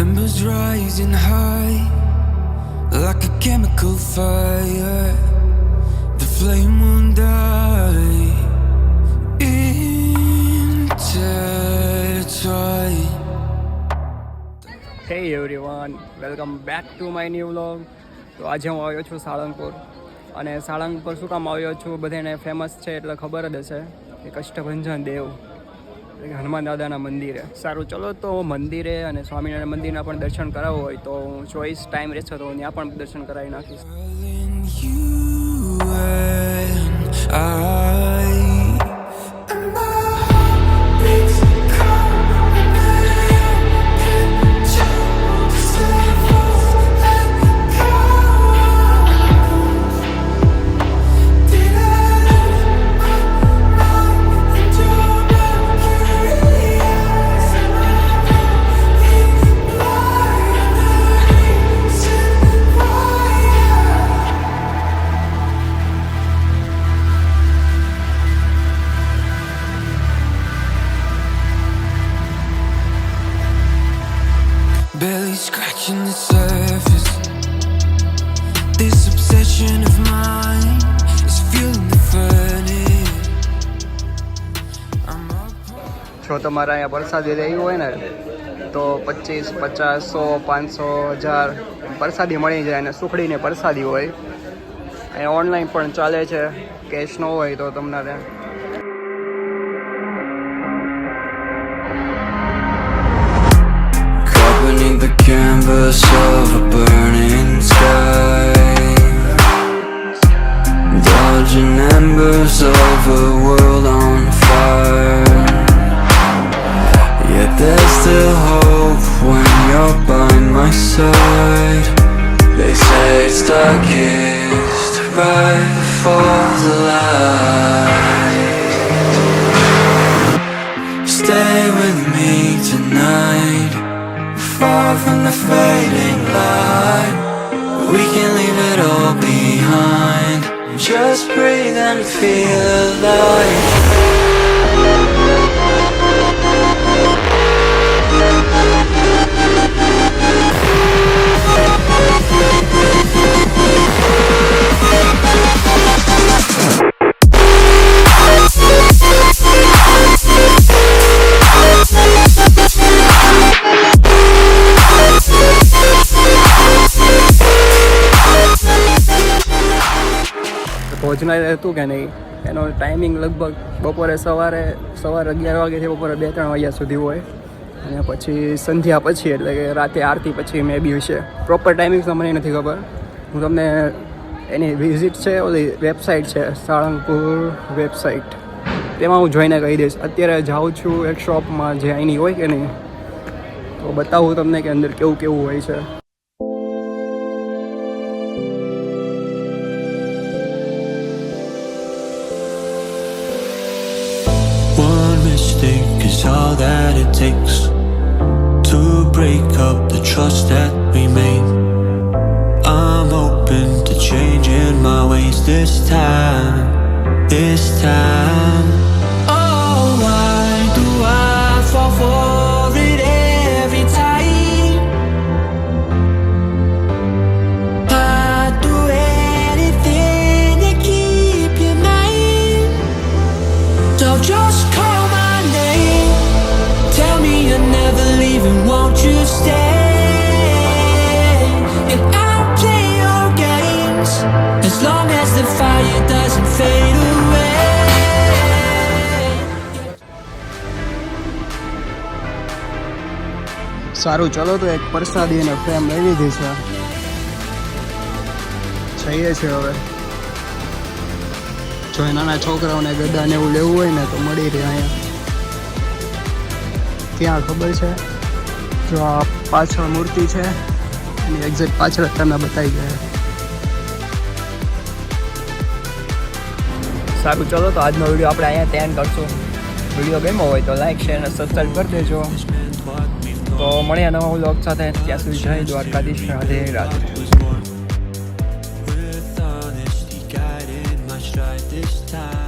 Embers rising high like a chemical fire. The flame won't die. Intertwined. Hey everyone, welcome back to my new vlog. તો આજે હું આવ્યો છું સાળંગપુર. અને સાળંગપુર શું કામ આવ્યો છું, બધાને ફેમસ છે એટલે ખબર જ હશે કે કષ્ટભંજન દેવ એટલે કે હનુમાન દાદાના મંદિરે. સારું, ચલો તો મંદિરે અને સ્વામિનારાયણ મંદિરના પણ દર્શન કરાવવું હોય તો હું ચોઈસ ટાઈમ રહેશે તો ત્યાં પણ દર્શન કરાવી નાખીશ. You and I. Barely scratching the surface. This obsession of mine is fueling the furnace. I'm up. જો તમારે અહીંયા પ્રસાદી લેવી હોય ને તો 25, 50, 100, 500, 1000 પ્રસાદી મળી જાય. અને સુખડીને પ્રસાદી હોય. અહીંયા ઓનલાઈન પણ ચાલે છે, કેશ ન હોય તો તમને Beneath the canvas of a burning sky, dodging embers of a world on fire. Yet there's still hope when you're by my side. They say it's darkest right before the light. Stay with me tonight, far from the fading light. We can leave it all behind. Just breathe and feel alive. ભોજનાલય હતું કે નહીં, એનો timing લગભગ બપોરે સવારે 11 વાગ્યાથી બપોરે 2-3 વાગ્યા સુધી હોય. અને પછી સંધ્યા પછી એટલે કે રાતે આરતી પછી મે બી હશે. પ્રોપર ટાઈમિંગ તો મને નથી ખબર. હું તમને એની વિઝિટ છે, ઓલી વેબસાઇટ છે સાળંગપુર વેબસાઇટ, તેમાં હું જોઈને કહી દઈશ. અત્યારે જાઉં છું એક શોપમાં જે અહીંની હોય કે નહીં, તો બતાવું તમને કે અંદર કેવું કેવું હોય છે. Is all that it takes to break up the trust that we made. I'm open to changing my ways this time. Oh, why do I fall for it every time? I'd do anything to keep you mine. So just call my name. Tell me you're never leaving, won't you stay? And I'll play your games as long as the fire doesn't fade away. સારું, ચલો તો એક પ્રસાદી અને frame લઈ લીધી છે. જઈએ છીએ હવે. જો નાના છોકરાઓને ગદાને એવું લેવું હોય ને તો મળી રહે અહીંયા. ત્યાં ખબર છે, જો આ પાછળ મૂર્તિ છે એની એક્ઝેક્ટ પાછળ તમને બતાવી જાય. સારું, ચલો તો આજનો વિડીયો આપણે અહીંયા ધ્યાન કરશું. વિડીયો ગમ્યો હોય તો લાઈક, શેર અને સબસ્ક્રાઈબ કરી દેજો. તો મળીએ નવા વ્લોગ સાથે. ત્યાં સુધી જય Dwarkadhish. Radhe Radhe. With honesty guided my stride this time.